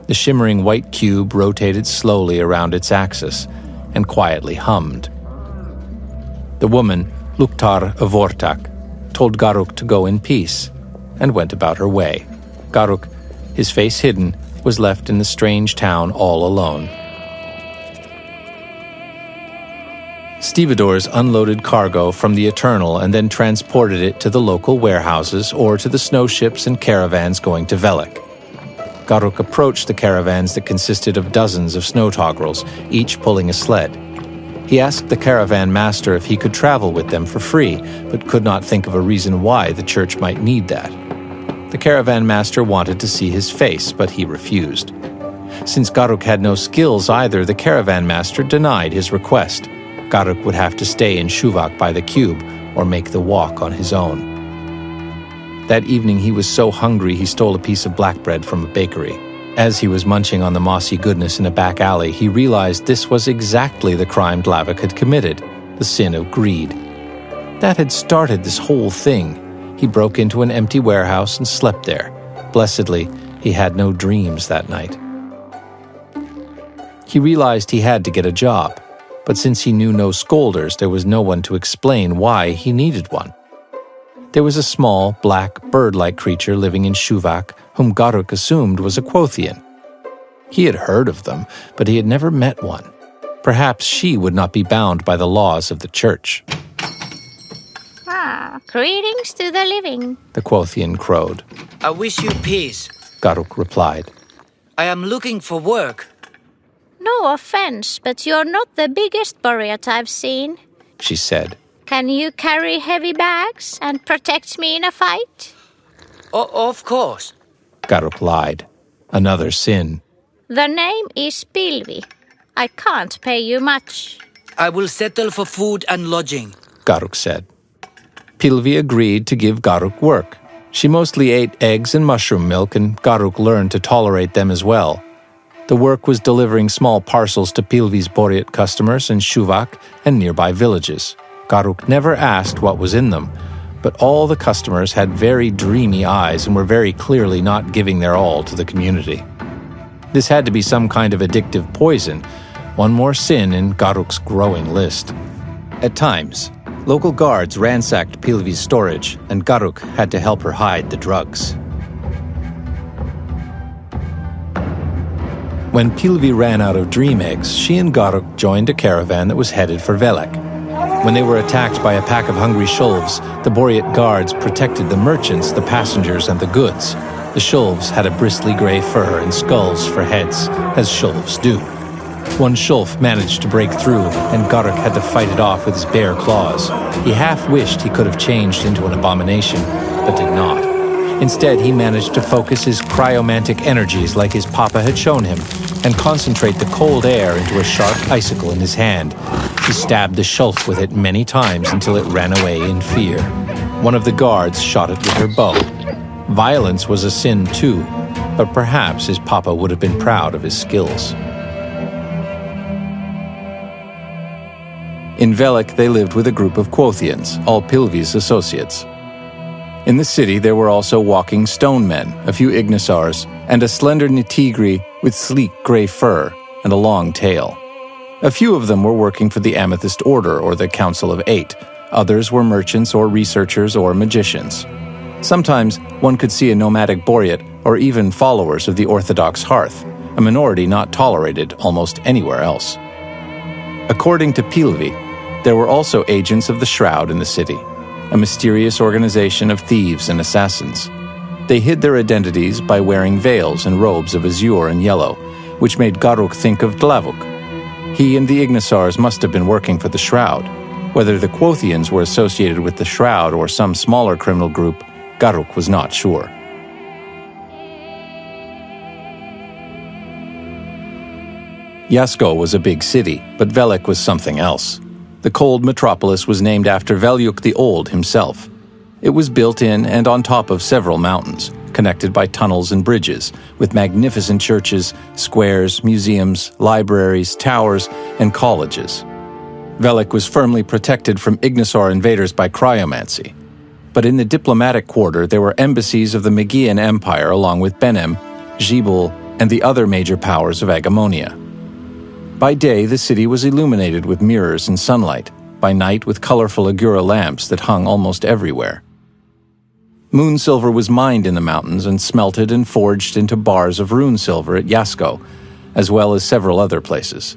The shimmering white cube rotated slowly around its axis and quietly hummed. The woman, Luktar Avortak, told Garuk to go in peace and went about her way. Garuk, his face hidden, was left in the strange town all alone. Stevedores unloaded cargo from the Eternal and then transported it to the local warehouses or to the snow ships and caravans going to Velek. Garuk approached the caravans that consisted of dozens of snow togrels, each pulling a sled. He asked the caravan master if he could travel with them for free, but could not think of a reason why the church might need that. The caravan master wanted to see his face, but he refused. Since Garuk had no skills either, the caravan master denied his request. Garuk would have to stay in Shuvak by the Cube or make the walk on his own. That evening he was so hungry he stole a piece of black bread from a bakery. As he was munching on the mossy goodness in a back alley, he realized this was exactly the crime Glavoc had committed, the sin of greed. That had started this whole thing. He broke into an empty warehouse and slept there. Blessedly, he had no dreams that night. He realized he had to get a job, but since he knew no scolders, there was no one to explain why he needed one. There was a small, black, bird-like creature living in Shuvak whom Garuk assumed was a Quothian. He had heard of them, but he had never met one. Perhaps she would not be bound by the laws of the church. Greetings to the living, The Quothian crowed. I wish you peace. Garuk replied. I am looking for work. No offense, but you're not the biggest Boreat I've seen. She said. Can you carry heavy bags and protect me in a fight? Of course. Garuk lied. Another sin. The name is Pilvi. I can't pay you much. I will settle for food and lodging. Garuk said. Pilvi agreed to give Garuk work. She mostly ate eggs and mushroom milk, and Garuk learned to tolerate them as well. The work was delivering small parcels to Pilvi's Boreat customers in Shuvak and nearby villages. Garuk never asked what was in them, but all the customers had very dreamy eyes and were very clearly not giving their all to the community. This had to be some kind of addictive poison, one more sin in Garuk's growing list. At times, local guards ransacked Pilvi's storage, and Garuk had to help her hide the drugs. When Pilvi ran out of dream eggs, she and Garuk joined a caravan that was headed for Velek. When they were attacked by a pack of hungry Shulvs, the Boreat guards protected the merchants, the passengers, and the goods. The Shulvs had a bristly gray fur and skulls for heads, as Shulvs do. One Shulf managed to break through, and Garuk had to fight it off with his bare claws. He half wished he could have changed into an abomination, but did not. Instead, he managed to focus his cryomantic energies like his papa had shown him, and concentrate the cold air into a sharp icicle in his hand. He stabbed the Shulf with it many times until it ran away in fear. One of the guards shot it with her bow. Violence was a sin too, but perhaps his papa would have been proud of his skills. In Velek, they lived with a group of Quothians, all Pilvi's associates. In the city, there were also walking stone men, a few Ignisars, and a slender Nitigri with sleek gray fur and a long tail. A few of them were working for the Amethyst Order or the Council of Eight. Others were merchants or researchers or magicians. Sometimes one could see a nomadic Boreat or even followers of the Orthodox Hearth, a minority not tolerated almost anywhere else. According to Pilvi, there were also agents of the Shroud in the city, a mysterious organization of thieves and assassins. They hid their identities by wearing veils and robes of azure and yellow, which made Garuk think of Glavoc. He and the Ignisars must have been working for the Shroud. Whether the Quothians were associated with the Shroud or some smaller criminal group, Garuk was not sure. Yasco was a big city, but Velek was something else. The cold metropolis was named after Veljuk the Old himself. It was built in and on top of several mountains, connected by tunnels and bridges, with magnificent churches, squares, museums, libraries, towers, and colleges. Velek was firmly protected from Ignisar invaders by cryomancy. But in the diplomatic quarter, there were embassies of the Magian Empire along with Benem, Jibul, and the other major powers of Agemonia. By day, the city was illuminated with mirrors and sunlight, by night with colorful Agura lamps that hung almost everywhere. Moon silver was mined in the mountains and smelted and forged into bars of rune silver at Yasco, as well as several other places.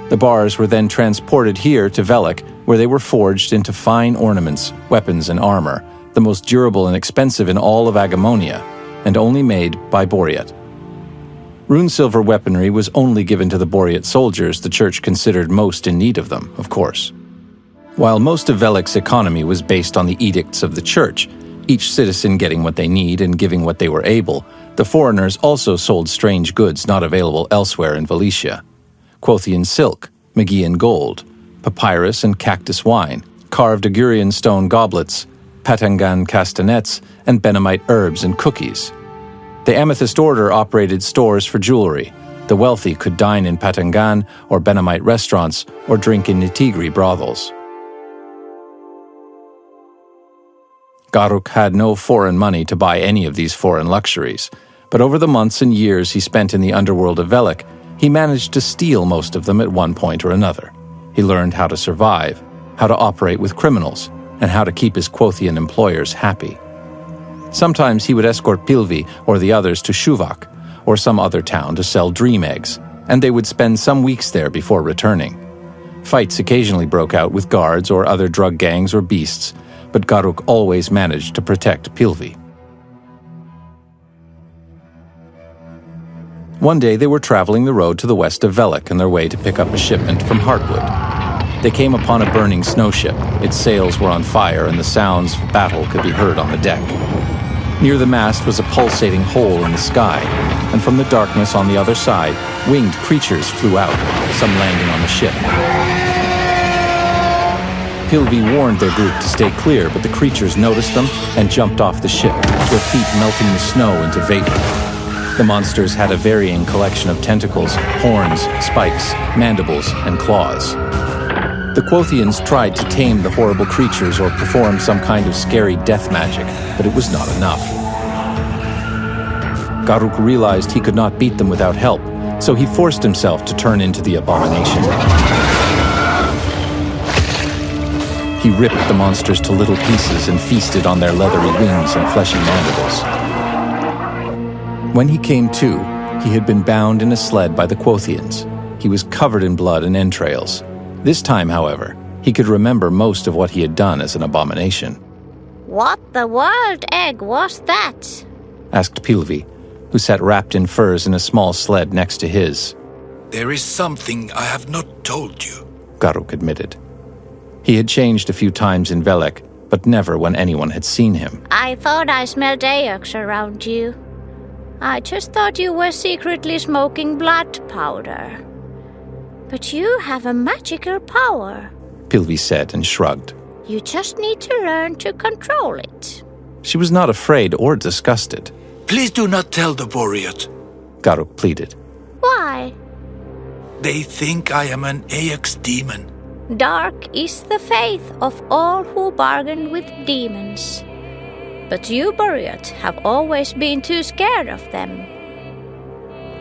The bars were then transported here to Velek, where they were forged into fine ornaments, weapons, and armor, the most durable and expensive in all of Agemonia, and only made by Boreat. Rune silver weaponry was only given to the Boreat soldiers the church considered most in need of them, of course. While most of Velek's economy was based on the edicts of the church, each citizen getting what they need and giving what they were able, the foreigners also sold strange goods not available elsewhere in Valicia. Quothian silk, Magian gold, papyrus and cactus wine, carved Agurian stone goblets, Patangan castanets, and Benemite herbs and cookies. The Amethyst Order operated stores for jewelry. The wealthy could dine in Patangan or Benemite restaurants or drink in Nitigri brothels. Garuk had no foreign money to buy any of these foreign luxuries, but over the months and years he spent in the underworld of Velek, he managed to steal most of them at one point or another. He learned how to survive, how to operate with criminals, and how to keep his Quothian employers happy. Sometimes he would escort Pilvi or the others to Shuvak or some other town to sell dream eggs, and they would spend some weeks there before returning. Fights occasionally broke out with guards or other drug gangs or beasts, but Garuk always managed to protect Pilvi. One day they were traveling the road to the west of Velik on their way to pick up a shipment from Heartwood. They came upon a burning snowship. Its sails were on fire and the sounds of battle could be heard on the deck. Near the mast was a pulsating hole in the sky, and from the darkness on the other side, winged creatures flew out, some landing on the ship. Pilvi warned their group to stay clear, but the creatures noticed them and jumped off the ship, their feet melting the snow into vapor. The monsters had a varying collection of tentacles, horns, spikes, mandibles, and claws. The Quothians tried to tame the horrible creatures or perform some kind of scary death magic, but it was not enough. Garuk realized he could not beat them without help, so he forced himself to turn into the abomination. He ripped the monsters to little pieces and feasted on their leathery wings and fleshy mandibles. When he came to, he had been bound in a sled by the Quothians. He was covered in blood and entrails. This time, however, he could remember most of what he had done as an abomination. What the wild egg was that? Asked Pilvi, who sat wrapped in furs in a small sled next to his. There is something I have not told you, Garuk admitted. He had changed a few times in Velik, but never when anyone had seen him. I thought I smelled Ajax around you. I just thought you were secretly smoking blood powder. But you have a magical power, Pilvi said and shrugged. You just need to learn to control it. She was not afraid or disgusted. Please do not tell the Boreat, Garuk pleaded. Why? They think I am an Ajax demon. Dark is the faith of all who bargain with demons. But you, Boreat, have always been too scared of them.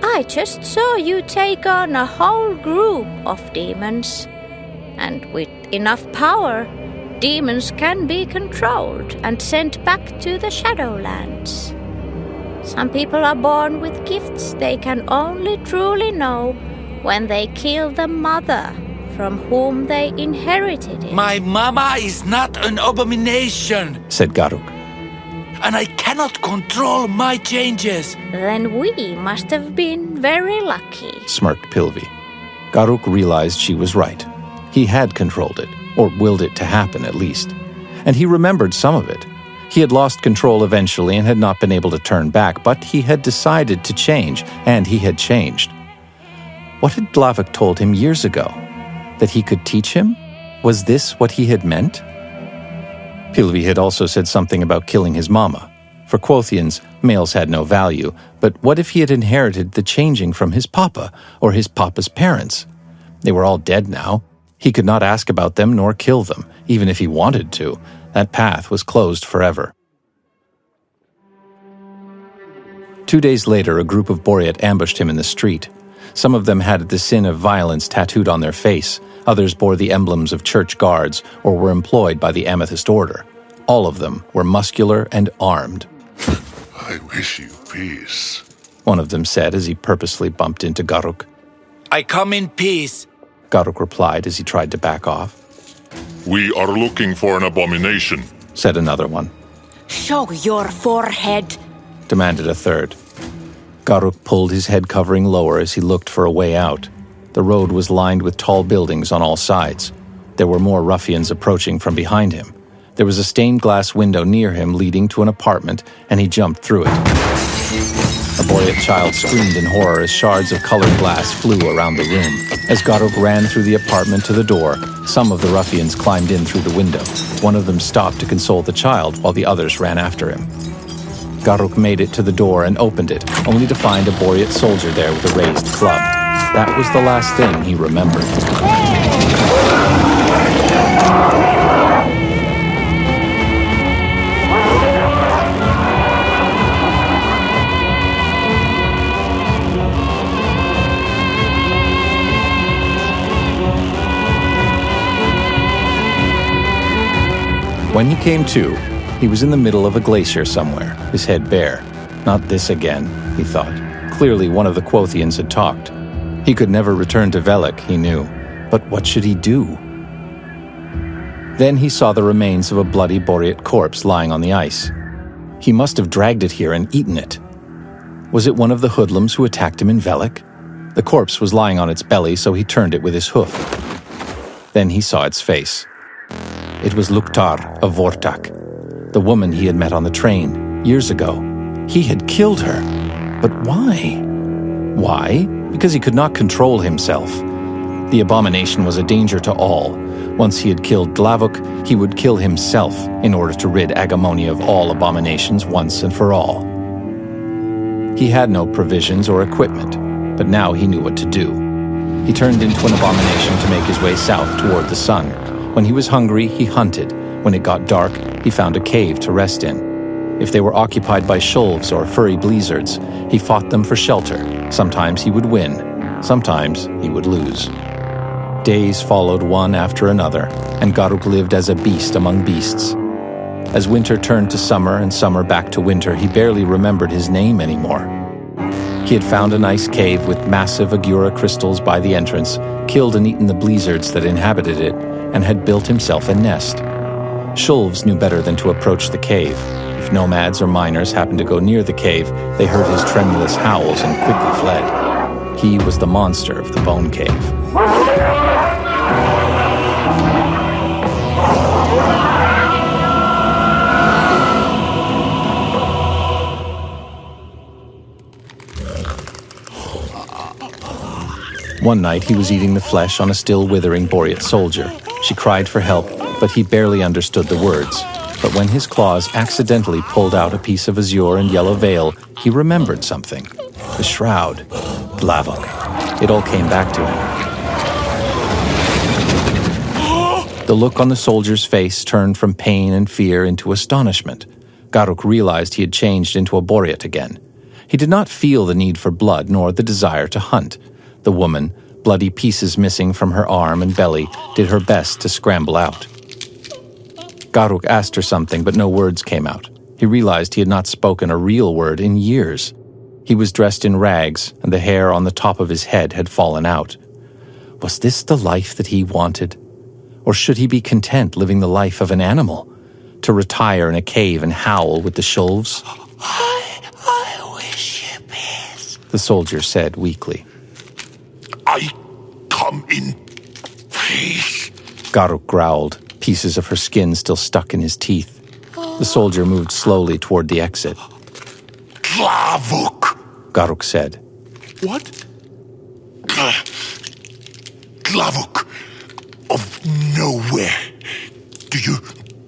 I just saw you take on a whole group of demons. And with enough power, demons can be controlled and sent back to the Shadowlands. Some people are born with gifts they can only truly know when they kill the mother from whom they inherited it. My mama is not an abomination, said Garuk. And I cannot control my changes. Then we must have been very lucky, smirked Pilvi. Garuk realized she was right. He had controlled it, or willed it to happen at least. And he remembered some of it. He had lost control eventually and had not been able to turn back, but he had decided to change, and he had changed. What had Glavoc told him years ago? That he could teach him? Was this what he had meant? Pilvi had also said something about killing his mama. For Quothians, males had no value, but what if he had inherited the changing from his papa or his papa's parents? They were all dead now. He could not ask about them nor kill them, even if he wanted to. That path was closed forever. 2 days later, a group of Boreat ambushed him in the street. Some of them had the sin of violence tattooed on their face. Others bore the emblems of church guards or were employed by the Amethyst Order. All of them were muscular and armed. I wish you peace, one of them said as he purposely bumped into Garuk. I come in peace, Garuk replied as he tried to back off. We are looking for an abomination, said another one. Show your forehead, demanded a third. Garuk pulled his head covering lower as he looked for a way out. The road was lined with tall buildings on all sides. There were more ruffians approaching from behind him. There was a stained glass window near him leading to an apartment, and he jumped through it. A Boreat child screamed in horror as shards of colored glass flew around the room. As Garuk ran through the apartment to the door, some of the ruffians climbed in through the window. One of them stopped to console the child while the others ran after him. Garuk made it to the door and opened it, only to find a Boreat soldier there with a raised club. That was the last thing he remembered. When he came to, he was in the middle of a glacier somewhere, his head bare. Not this again, he thought. Clearly one of the Quothians had talked. He could never return to Velik, he knew, But what should he do? Then he saw the remains of a bloody Boreat corpse lying on the ice. He must have dragged it here and eaten it. Was it one of the hoodlums who attacked him in Velik? The corpse was lying on its belly, so he turned it with his hoof. Then he saw its face. It was Luktar of Vortak, the woman he had met on the train years ago. He had killed her. But why? Why? Because he could not control himself. The abomination was a danger to all. Once he had killed Glavoc, he would kill himself in order to rid Agemonia of all abominations once and for all. He had no provisions or equipment, but now he knew what to do. He turned into an abomination to make his way south toward the sun. When he was hungry, he hunted. When it got dark, he found a cave to rest in. If they were occupied by Shulvs or furry blizzards, he fought them for shelter. Sometimes he would win. Sometimes he would lose. Days followed one after another, and Garuk lived as a beast among beasts. As winter turned to summer and summer back to winter, he barely remembered his name anymore. He had found a nice cave with massive Agura crystals by the entrance, killed and eaten the blizzards that inhabited it, and had built himself a nest. Shulvs knew better than to approach the cave. If nomads or miners happened to go near the cave, they heard his tremulous howls and quickly fled. He was the monster of the Bone Cave. One night he was eating the flesh on a still withering Boreat soldier. She cried for help, but he barely understood the words. But when his claws accidentally pulled out a piece of azure and yellow veil, he remembered something. The shroud. Glavoc. It all came back to him. The look on the soldier's face turned from pain and fear into astonishment. Garuk realized he had changed into a Boreat again. He did not feel the need for blood nor the desire to hunt. The woman, bloody pieces missing from her arm and belly, did her best to scramble out. Garuk asked her something, but no words came out. He realized he had not spoken a real word in years. He was dressed in rags, and the hair on the top of his head had fallen out. Was this the life that he wanted? Or should he be content living the life of an animal? To retire in a cave and howl with the Shulvs? I wish you peace, the soldier said weakly. I come in peace. Garuk growled, pieces of her skin still stuck in his teeth. The soldier moved slowly toward the exit. Glavoc, Garuk said. What? Glavoc of nowhere. Do you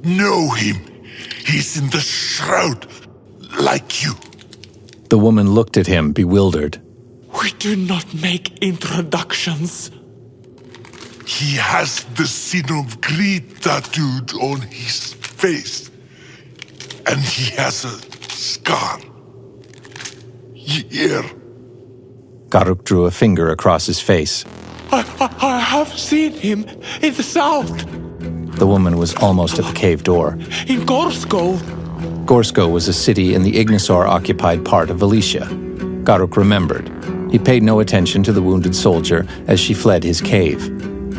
know him? He's in the shroud, like you. The woman looked at him, bewildered. We do not make introductions. He has the sin of greed tattooed on his face. And he has a scar. Here. Garuk drew a finger across his face. I have seen him in the south. The woman was almost at the cave door. In Gorsko. Gorsko was a city in the Ignisaur-occupied part of Valicia. Garuk remembered. He paid no attention to the wounded soldier as she fled his cave.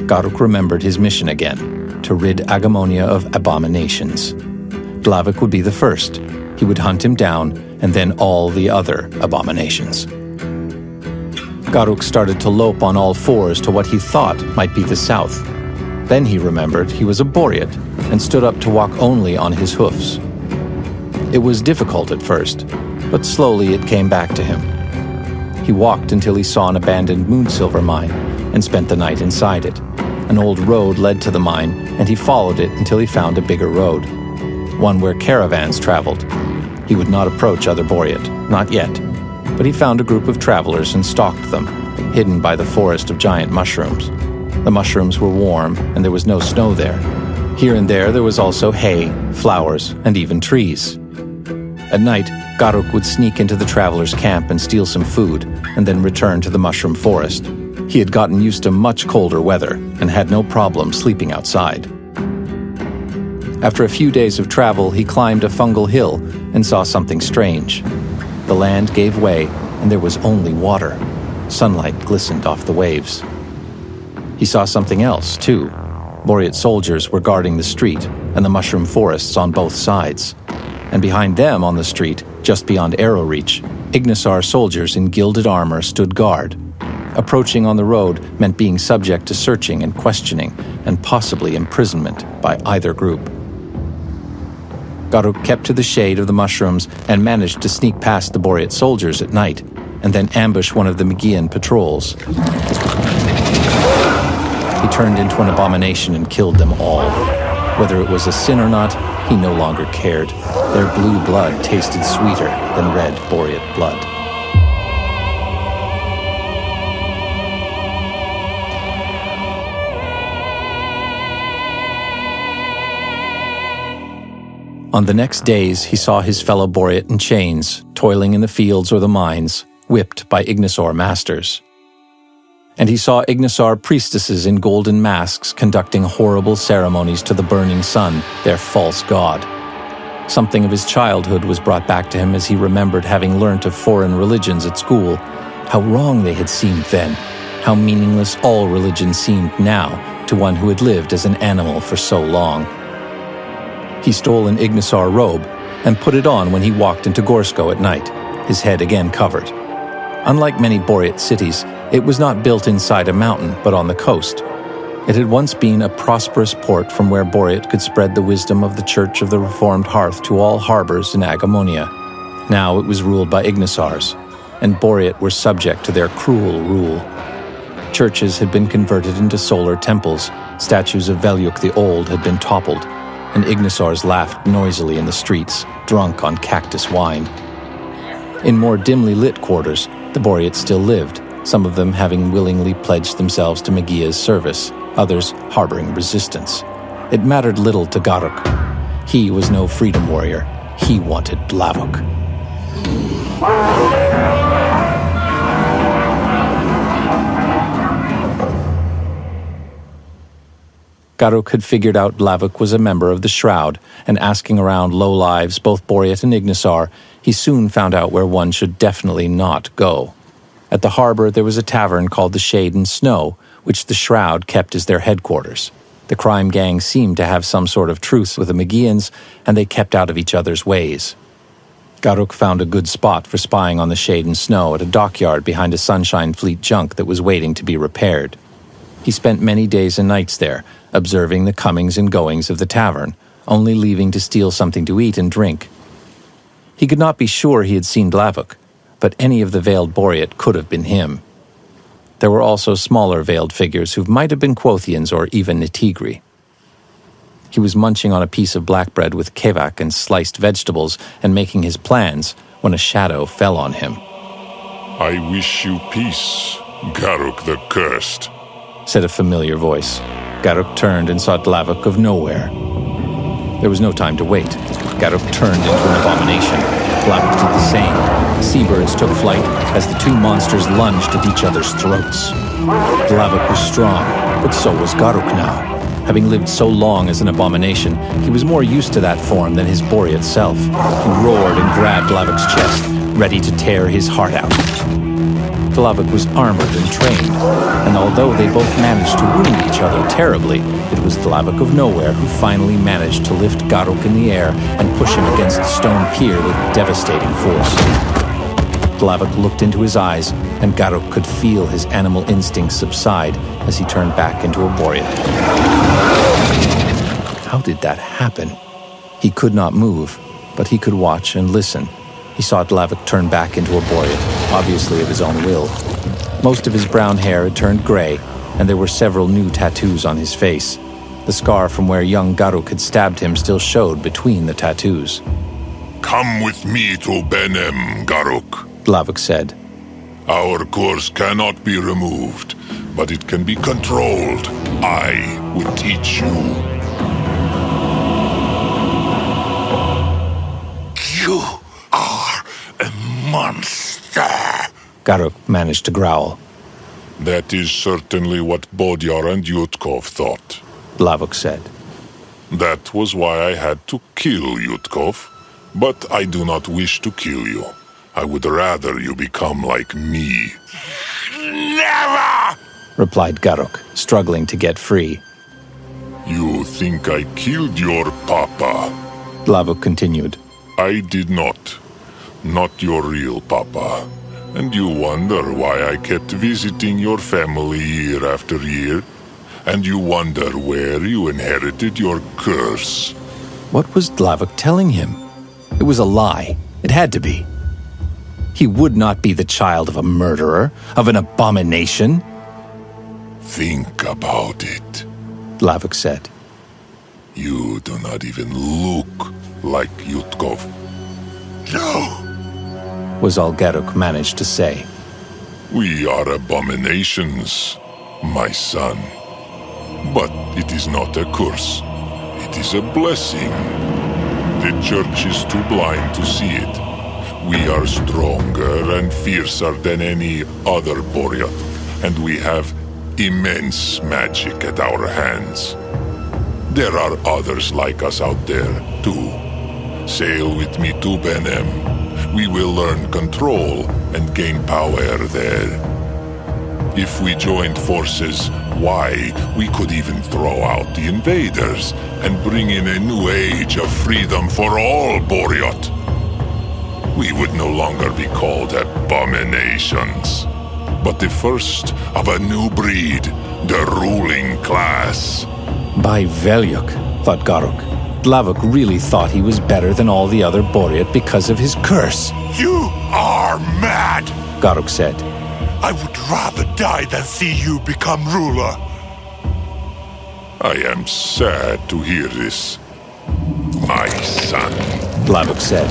Garuk remembered his mission again, to rid Agemonia of abominations. Glavoc would be the first. He would hunt him down, and then all the other abominations. Garuk started to lope on all fours to what he thought might be the south. Then he remembered he was a Boreat, and stood up to walk only on his hoofs. It was difficult at first, but slowly it came back to him. He walked until he saw an abandoned moonsilver mine, and spent the night inside it. An old road led to the mine, and he followed it until he found a bigger road, one where caravans traveled. He would not approach other Boreat, not yet, but he found a group of travelers and stalked them, hidden by the forest of giant mushrooms. The mushrooms were warm, and there was no snow there. Here and there was also hay, flowers, and even trees. At night, Garuk would sneak into the travelers' camp and steal some food, and then return to the mushroom forest. He had gotten used to much colder weather, and had no problem sleeping outside. After a few days of travel, he climbed a fungal hill and saw something strange. The land gave way, and there was only water. Sunlight glistened off the waves. He saw something else, too. Boreat soldiers were guarding the street and the mushroom forests on both sides. And behind them on the street, just beyond arrow reach, Ignisar soldiers in gilded armor stood guard. Approaching on the road meant being subject to searching and questioning, and possibly imprisonment by either group. Garuk kept to the shade of the mushrooms and managed to sneak past the Boreat soldiers at night, and then ambush one of the Magian patrols. He turned into an abomination and killed them all. Whether it was a sin or not, he no longer cared. Their blue blood tasted sweeter than red Boreat blood. On the next days, he saw his fellow Boreat in chains, toiling in the fields or the mines, whipped by Ignisar masters. And he saw Ignisar priestesses in golden masks conducting horrible ceremonies to the burning sun, their false god. Something of his childhood was brought back to him as he remembered having learnt of foreign religions at school, how wrong they had seemed then, how meaningless all religion seemed now to one who had lived as an animal for so long. He stole an Ignisar robe and put it on when he walked into Gorsko at night, his head again covered. Unlike many Boreat cities, it was not built inside a mountain, but on the coast. It had once been a prosperous port from where Boreat could spread the wisdom of the Church of the Reformed Hearth to all harbors in Agemonia. Now it was ruled by Ignisars, and Boreat were subject to their cruel rule. Churches had been converted into solar temples, statues of Veljuk the Old had been toppled, and Ignisars laughed noisily in the streets, drunk on cactus wine. In more dimly lit quarters, the Boreats still lived, some of them having willingly pledged themselves to Magia's service, others harboring resistance. It mattered little to Garuk. He was no freedom warrior. He wanted Glavoc. Garuk had figured out Glavoc was a member of the Shroud, and asking around lowlives, both Boreat and Ignisar, he soon found out where one should definitely not go. At the harbor there was a tavern called the Shade and Snow, which the Shroud kept as their headquarters. The crime gang seemed to have some sort of truce with the Magians, and they kept out of each other's ways. Garuk found a good spot for spying on the Shade and Snow at a dockyard behind a Sunshine Fleet junk that was waiting to be repaired. He spent many days and nights there, observing the comings and goings of the tavern, only leaving to steal something to eat and drink. He could not be sure he had seen Glavoc, but any of the veiled Boreat could have been him. There were also smaller veiled figures who might have been Quothians or even Nitigri. He was munching on a piece of black bread with kevak and sliced vegetables and making his plans when a shadow fell on him. I wish you peace, Garuk the Cursed, said a familiar voice. Garuk turned and saw Glavoc of nowhere. There was no time to wait. Garuk turned into an abomination. Glavoc did the same. Seabirds took flight as the two monsters lunged at each other's throats. Glavoc was strong, but so was Garuk now. Having lived so long as an abomination, he was more used to that form than his Boreat self. He roared and grabbed Glavoc's chest, ready to tear his heart out. Glavoc was armored and trained, and although they both managed to wound each other terribly, it was Glavoc of Nowhere who finally managed to lift Garuk in the air and push him against the stone pier with devastating force. Glavoc looked into his eyes, and Garuk could feel his animal instincts subside as he turned back into a Boreat. How did that happen? He could not move, but he could watch and listen. He saw Glavoc turn back into a Boreat, obviously of his own will. Most of his brown hair had turned gray, and there were several new tattoos on his face. The scar from where young Garuk had stabbed him still showed between the tattoos. Come with me to Benem, Garuk, Glavoc said. Our course cannot be removed, but it can be controlled. I will teach you. You are a monster, Garuk managed to growl. That is certainly what Bodyar and Yutkov thought, Glavoc said. That was why I had to kill Yutkov, but I do not wish to kill you. I would rather you become like me. Never! replied Garuk, struggling to get free. You think I killed your papa? Glavoc continued. I did not. Not your real papa. And you wonder why I kept visiting your family year after year? And you wonder where you inherited your curse? What was Glavoc telling him? It was a lie. It had to be. He would not be the child of a murderer, of an abomination. Think about it, Glavoc said. You do not even look like Yutkov. No, was all Garuk managed to say. We are abominations, my son. But it is not a curse. It is a blessing. The church is too blind to see it. We are stronger and fiercer than any other Boreat, and we have immense magic at our hands. There are others like us out there, too. Sail with me to Benem. We will learn control and gain power there. If we joined forces, why, we could even throw out the invaders and bring in a new age of freedom for all Boreat. We would no longer be called abominations, but the first of a new breed, the ruling class. By Velyuk, thought Garuk. Glavoc really thought he was better than all the other Boreat because of his curse. you are mad. Garuk said. I would rather die than see you become ruler. I am sad to hear this, my son. Glavoc said.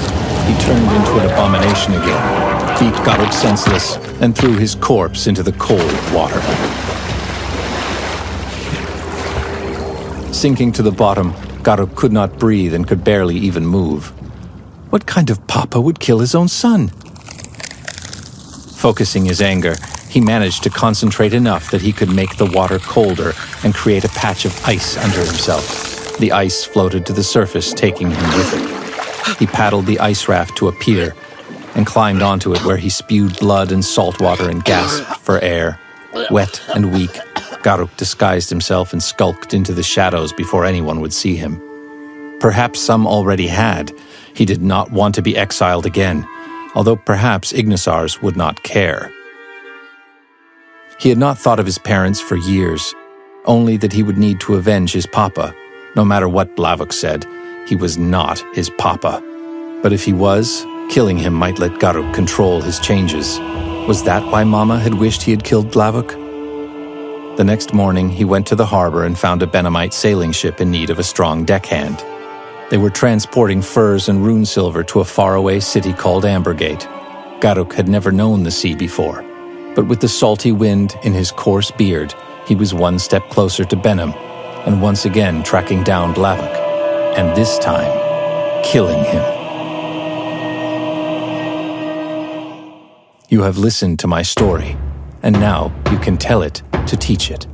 He turned into an abomination again, beat Garuk senseless, and threw his corpse into the cold water. Sinking to the bottom, Garuk could not breathe and could barely even move. What kind of papa would kill his own son? Focusing his anger, he managed to concentrate enough that he could make the water colder and create a patch of ice under himself. The ice floated to the surface, taking him with it. He paddled the ice raft to a pier and climbed onto it, where he spewed blood and salt water and gasped for air. Wet and weak, Garuk disguised himself and skulked into the shadows before anyone would see him. Perhaps some already had. He did not want to be exiled again, although perhaps Ignisars would not care. He had not thought of his parents for years, only that he would need to avenge his papa. No matter what Glavoc said, he was not his papa. But if he was, killing him might let Garuk control his changes. Was that why Mama had wished he had killed Glavoc? The next morning, he went to the harbor and found a Benemite sailing ship in need of a strong deckhand. They were transporting furs and rune silver to a faraway city called Ambergate. Garuk had never known the sea before, but with the salty wind in his coarse beard, he was one step closer to Benem, and once again tracking down Glavoc, and this time, killing him. You have listened to my story, and now you can tell it to teach it.